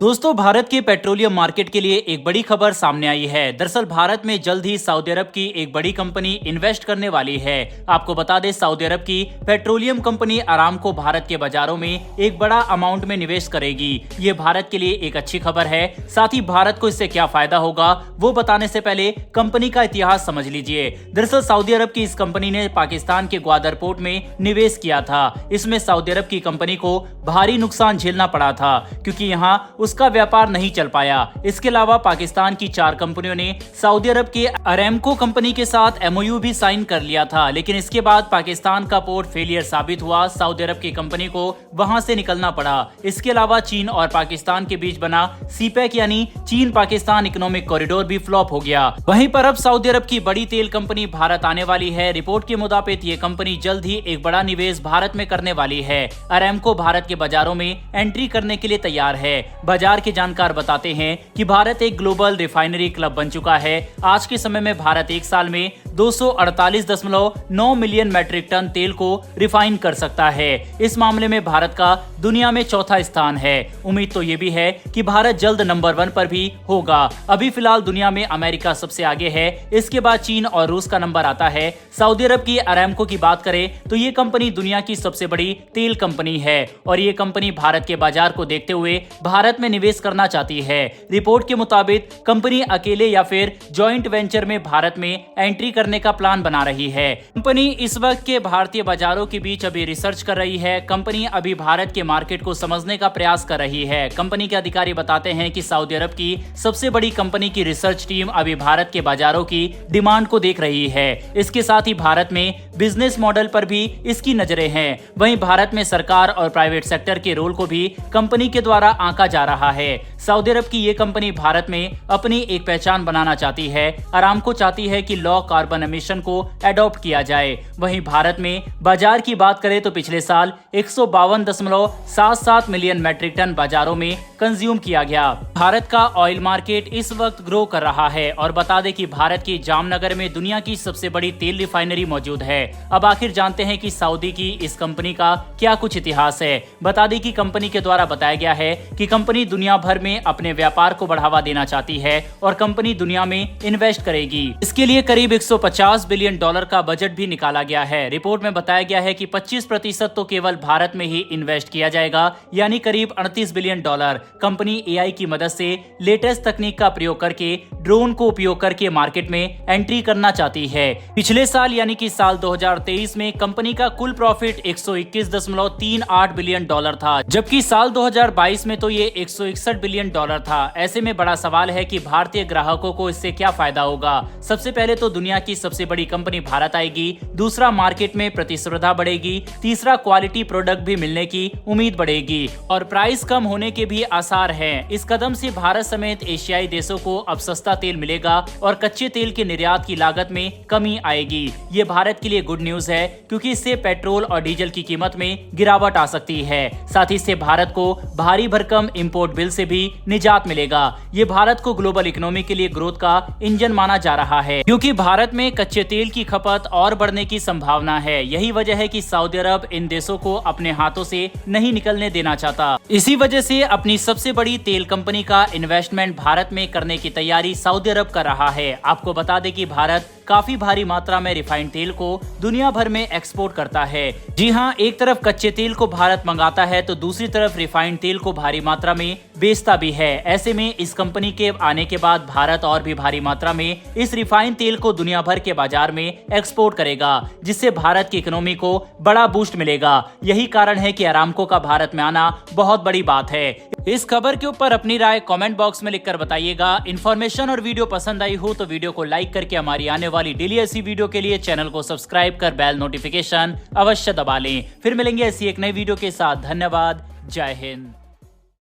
दोस्तों, भारत के petroleum market के लिए एक बड़ी खबर सामने आई है। दरअसल भारत में जल्द ही सऊदी अरब की एक बड़ी कंपनी इन्वेस्ट करने वाली है। आपको बता दें, सऊदी अरब की पेट्रोलियम कंपनी अरामको भारत के बाजारों में एक बड़ा अमाउंट में निवेश करेगी। ये भारत के लिए एक अच्छी खबर है। साथ ही भारत को इससे क्या फायदा होगा वो बताने से पहले कंपनी का इतिहास समझ लीजिए। दरअसल सऊदी अरब की इस कंपनी ने पाकिस्तान के ग्वादर पोर्ट में निवेश किया था। इसमें सऊदी अरब की कंपनी को भारी नुकसान झेलना पड़ा था, क्योंकि यहाँ उसका व्यापार नहीं चल पाया। इसके अलावा पाकिस्तान की 4 कंपनियों ने सऊदी अरब के अरामको कंपनी के साथ एमओयू भी साइन कर लिया था, लेकिन इसके बाद पाकिस्तान का पोर्ट फेलियर साबित हुआ। सऊदी अरब की कंपनी को वहां से निकलना पड़ा। इसके अलावा चीन और पाकिस्तान के बीच बना सीपैक यानी चीन पाकिस्तान इकोनॉमिक कॉरिडोर भी फ्लॉप हो गया। वहीं पर अब सऊदी अरब की बड़ी तेल कंपनी भारत आने वाली है। रिपोर्ट के मुताबिक ये कंपनी जल्द ही एक बड़ा निवेश भारत में करने वाली है। अरामको भारत के बाजारों में एंट्री करने के लिए तैयार है। बाजार के जानकार बताते हैं कि भारत एक ग्लोबल रिफाइनरी क्लब बन चुका है। आज के समय में भारत एक साल में 248.9 मिलियन मैट्रिक टन तेल को रिफाइन कर सकता है। इस मामले में भारत का दुनिया में चौथा स्थान है। उम्मीद तो ये भी है कि भारत जल्द नंबर 1 पर भी होगा। अभी फिलहाल दुनिया में अमेरिका सबसे आगे है, इसके बाद चीन और रूस का नंबर आता है। सऊदी अरब की अरामको की बात करें तो ये कंपनी दुनिया की सबसे बड़ी तेल कंपनी है और ये कंपनी भारत के बाजार को देखते हुए भारत में निवेश करना चाहती है। रिपोर्ट के मुताबिक कंपनी अकेले या फिर जॉइंट वेंचर में भारत में एंट्री करने का प्लान बना रही है। कंपनी इस वक्त के भारतीय बाजारों के बीच अभी रिसर्च कर रही है। कंपनी अभी भारत के मार्केट को समझने का प्रयास कर रही है। कंपनी के अधिकारी बताते हैं कि सऊदी अरब की सबसे बड़ी कंपनी की रिसर्च टीम अभी भारत के बाजारों की डिमांड को देख रही है। इसके साथ ही भारत में बिजनेस मॉडल पर भी इसकी नजरें हैं। वहीं भारत में सरकार और प्राइवेट सेक्टर के रोल को भी कंपनी के द्वारा आंका जा रहा है। सऊदी अरब की ये कंपनी भारत में अपनी एक पहचान बनाना चाहती है। अरामको चाहती है कि लो कार्बन एमिशन को एडॉप्ट किया जाए। वहीं भारत में बाजार की बात करें तो पिछले साल 152.77 मिलियन मैट्रिक टन बाजारों में कंज्यूम किया गया। भारत का ऑयल मार्केट इस वक्त ग्रो कर रहा है और बता दें कि भारत के जामनगर में दुनिया की सबसे बड़ी तेल रिफाइनरी मौजूद है। अब आखिर जानते हैं कि सऊदी की इस कंपनी का क्या कुछ इतिहास है। बता दें कि कंपनी के द्वारा बताया गया है कि कंपनी दुनिया भर में अपने व्यापार को बढ़ावा देना चाहती है और कंपनी दुनिया में इन्वेस्ट करेगी। इसके लिए करीब 150 बिलियन डॉलर का बजट भी निकाला गया है। रिपोर्ट में बताया गया है कि 25% तो केवल भारत में ही इन्वेस्ट किया जाएगा, यानी करीब 38 बिलियन डॉलर। कंपनी एआई की मदद से लेटेस्ट तकनीक का प्रयोग करके ड्रोन को उपयोग करके मार्केट में एंट्री करना चाहती है। पिछले साल यानी कि साल 2023 में कंपनी का कुल प्रॉफिट 121.38 बिलियन डॉलर था, जबकि साल 2022 में तो ये 161 बिलियन डॉलर था। ऐसे में बड़ा सवाल है कि भारतीय ग्राहकों को इससे क्या फायदा होगा। सबसे पहले तो दुनिया की सबसे बड़ी कंपनी भारत आएगी, दूसरा मार्केट में प्रतिस्पर्धा बढ़ेगी, तीसरा क्वालिटी प्रोडक्ट भी मिलने की उम्मीद बढ़ेगी और प्राइस कम होने के भी आसार हैं। इस कदम से भारत समेत एशियाई देशों को अब सस्ता तेल मिलेगा और कच्चे तेल के निर्यात की लागत में कमी आएगी। ये भारत के लिए गुड न्यूज है, क्योंकि इससे पेट्रोल और डीजल की कीमत में गिरावट आ सकती है। साथ ही इससे भारत को भारी भरकम इंपोर्ट बिल से भी निजात मिलेगा। ये भारत को ग्लोबल इकोनॉमी के लिए ग्रोथ का इंजन माना जा रहा है, क्योंकि भारत में कच्चे तेल की खपत और बढ़ने की संभावना है। यही वजह है कि सऊदी अरब इन देशों को अपने हाथों से नहीं निकलने देना चाहता। इसी वजह से अपनी सबसे बड़ी तेल कंपनी का इन्वेस्टमेंट भारत में करने की तैयारी सऊदी अरब कर रहा है। आपको बता दें कि भारत काफी भारी मात्रा में रिफाइंड तेल को दुनिया भर में एक्सपोर्ट करता है। जी हाँ, एक तरफ कच्चे तेल को भारत मंगाता है तो दूसरी तरफ रिफाइंड तेल को भारी मात्रा में बेचता भी है। ऐसे में इस कंपनी के आने के बाद भारत और भी भारी मात्रा में इस रिफाइंड तेल को दुनिया भर के बाजार में एक्सपोर्ट करेगा, जिससे भारत की इकोनॉमी को बड़ा बूस्ट मिलेगा। यही कारण है कि अरामको का भारत में आना बहुत बड़ी बात है। इस खबर के ऊपर अपनी राय कमेंट बॉक्स में लिखकर बताइएगा। इन्फॉर्मेशन और वीडियो पसंद आई हो तो वीडियो को लाइक करके हमारी आने वाली डेली ऐसी वीडियो के लिए चैनल को सब्सक्राइब कर बेल नोटिफिकेशन अवश्य दबा लें। फिर मिलेंगे ऐसी एक नई वीडियो के साथ। धन्यवाद। जय हिंद।